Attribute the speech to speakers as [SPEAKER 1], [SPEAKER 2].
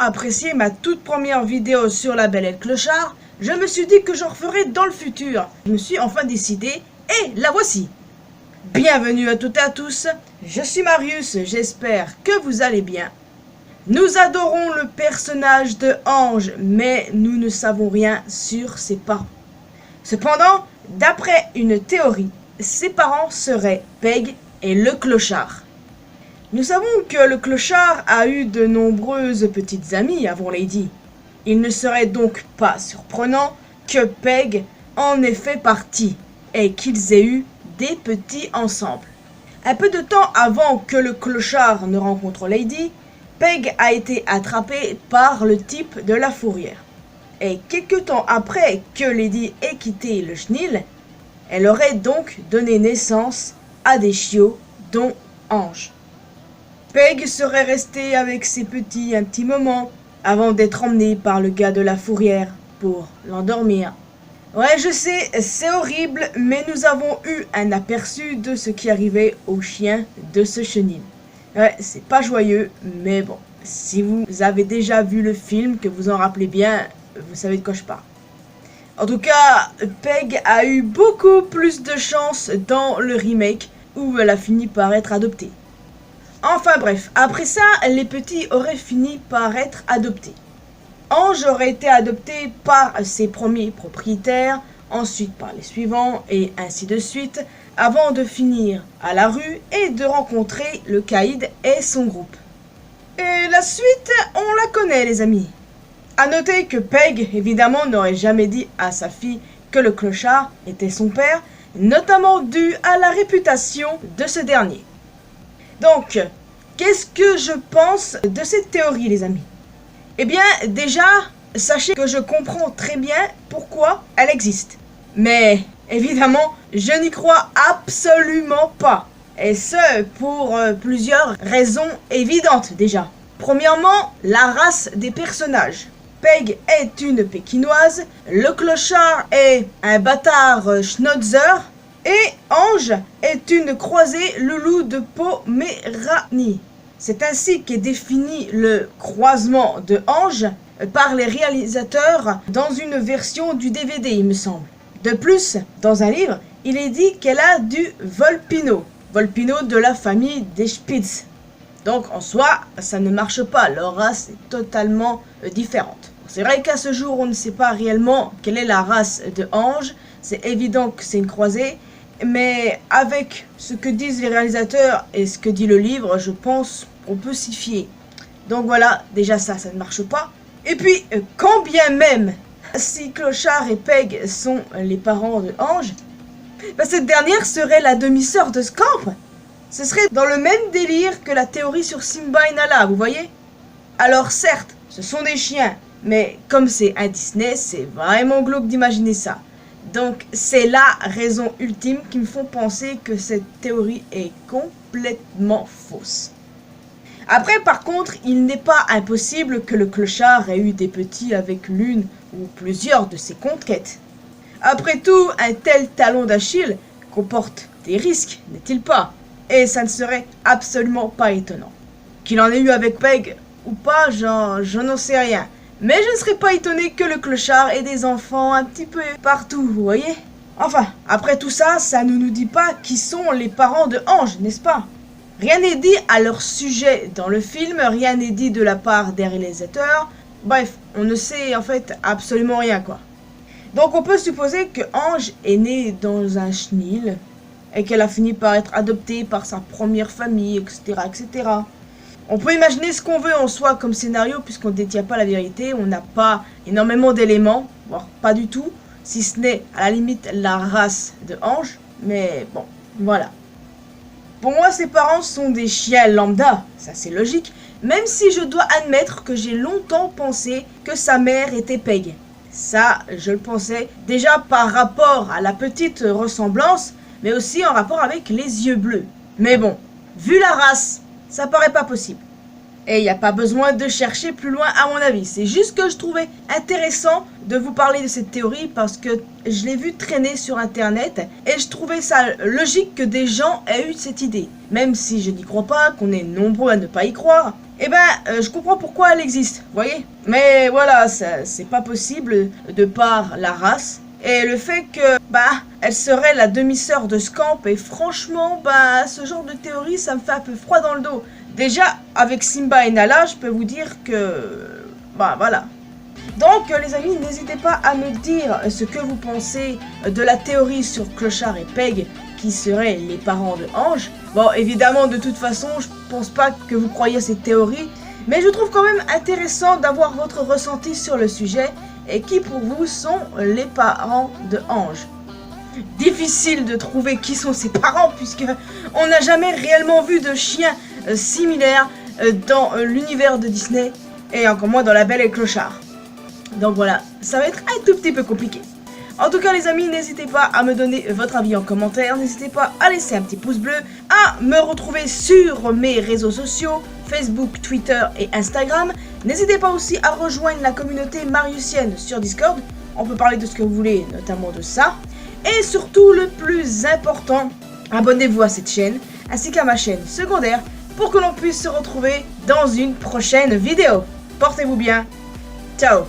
[SPEAKER 1] apprécié ma toute première vidéo sur la Belle et le Clochard, je me suis dit que j'en referai dans le futur. Je me suis enfin décidé, et la voici. Bienvenue à toutes et à tous, je suis Marius, j'espère que vous allez bien. Nous adorons le personnage de Ange, mais nous ne savons rien sur ses parents. Cependant, d'après une théorie, ses parents seraient Peg et le Clochard. Nous savons que le Clochard a eu de nombreuses petites amies avant Lady. Il ne serait donc pas surprenant que Peg en ait fait partie et qu'ils aient eu des petits ensemble. Un peu de temps avant que le Clochard ne rencontre Lady, Peg a été attrapée par le type de la fourrière. Et quelque temps après que Lady ait quitté le chenil, elle aurait donc donné naissance à des chiots, dont Ange. Peg serait restée avec ses petits un petit moment avant d'être emmenée par le gars de la fourrière pour l'endormir. Ouais, je sais, c'est horrible, mais nous avons eu un aperçu de ce qui arrivait aux chiens de ce chenil. Ouais, c'est pas joyeux, mais bon, si vous avez déjà vu le film, que vous en rappelez bien, vous savez de quoi je parle. En tout cas, Peg a eu beaucoup plus de chance dans le remake, où elle a fini par être adoptée. Enfin bref, après ça, les petits auraient fini par être adoptés. Ange aurait été adopté par ses premiers propriétaires, ensuite par les suivants, et ainsi de suite, avant de finir à la rue et de rencontrer le caïd et son groupe. Et la suite, on la connaît les amis. A noter que Peg, évidemment, n'aurait jamais dit à sa fille que le Clochard était son père, notamment dû à la réputation de ce dernier. Donc, qu'est-ce que je pense de cette théorie les amis? Eh bien, déjà, sachez que je comprends très bien pourquoi elle existe. Mais, évidemment, je n'y crois absolument pas. Et ce, pour plusieurs raisons évidentes déjà. Premièrement, la race des personnages. Peg est une Pékinoise, le Clochard est un bâtard Schnauzer, et Ange est une croisée loulou de Poméranie. C'est ainsi qu'est défini le croisement de Ange par les réalisateurs dans une version du DVD, il me semble. De plus, dans un livre, il est dit qu'elle a du Volpino de la famille des Spitz. Donc en soi, ça ne marche pas, leur race est totalement différente. C'est vrai qu'à ce jour, on ne sait pas réellement quelle est la race de Ange, c'est évident que c'est une croisée, mais avec ce que disent les réalisateurs et ce que dit le livre, je pense qu'on peut s'y fier. Donc voilà, déjà ça ne marche pas. Et puis, quand bien même, si Clochard et Peg sont les parents de Ange, cette dernière serait la demi-sœur de Scamp. Ce serait dans le même délire que la théorie sur Simba et Nala, vous voyez? Alors certes, ce sont des chiens, mais comme c'est un Disney, c'est vraiment glauque d'imaginer ça. Donc c'est la raison ultime qui me font penser que cette théorie est complètement fausse. Après par contre, il n'est pas impossible que le Clochard ait eu des petits avec l'une ou plusieurs de ses conquêtes. Après tout, un tel talon d'Achille comporte des risques, n'est-il pas? Et ça ne serait absolument pas étonnant. Qu'il en ait eu avec Peg ou pas, je n'en sais rien. Mais je ne serais pas étonné que le Clochard ait des enfants un petit peu partout, vous voyez? Enfin, après tout ça, ça ne nous dit pas qui sont les parents de Ange, n'est-ce pas? Rien n'est dit à leur sujet dans le film, rien n'est dit de la part des réalisateurs. Bref, on ne sait en fait absolument rien quoi. Donc on peut supposer que Ange est née dans un chenil et qu'elle a fini par être adoptée par sa première famille, etc., etc. On peut imaginer ce qu'on veut en soi comme scénario puisqu'on ne détient pas la vérité, on n'a pas énormément d'éléments, voire pas du tout, si ce n'est à la limite la race de Ange, mais bon, voilà. Pour moi, ses parents sont des chiens lambda, ça c'est logique, même si je dois admettre que j'ai longtemps pensé que sa mère était Peg. Ça, je le pensais déjà par rapport à la petite ressemblance, mais aussi en rapport avec les yeux bleus. Mais bon, vu la race, ça paraît pas possible. Et il n'y a pas besoin de chercher plus loin à mon avis. C'est juste que je trouvais intéressant de vous parler de cette théorie parce que je l'ai vu traîner sur internet et je trouvais ça logique que des gens aient eu cette idée. Même si je n'y crois pas, qu'on est nombreux à ne pas y croire. eh ben, je comprends pourquoi elle existe, vous voyez. Mais voilà, c'est pas possible de par la race. Et le fait que, elle serait la demi-sœur de Scamp, et franchement, ce genre de théorie, ça me fait un peu froid dans le dos. Déjà, avec Simba et Nala, je peux vous dire que, voilà. Donc, les amis, n'hésitez pas à me dire ce que vous pensez de la théorie sur Clochard et Peg, qui seraient les parents de Ange. Bon, évidemment, de toute façon, je pense pas que vous croyez à cette théorie, mais je trouve quand même intéressant d'avoir votre ressenti sur le sujet, et qui pour vous sont les parents de Ange. Difficile de trouver qui sont ses parents, puisque on n'a jamais réellement vu de chien similaire dans l'univers de Disney, et encore moins dans La Belle et le Clochard. Donc voilà, ça va être un tout petit peu compliqué. En tout cas les amis, n'hésitez pas à me donner votre avis en commentaire, n'hésitez pas à laisser un petit pouce bleu, à me retrouver sur mes réseaux sociaux, Facebook, Twitter et Instagram. N'hésitez pas aussi à rejoindre la communauté mariusienne sur Discord, on peut parler de ce que vous voulez, notamment de ça. Et surtout le plus important, abonnez-vous à cette chaîne, ainsi qu'à ma chaîne secondaire, pour que l'on puisse se retrouver dans une prochaine vidéo. Portez-vous bien, ciao.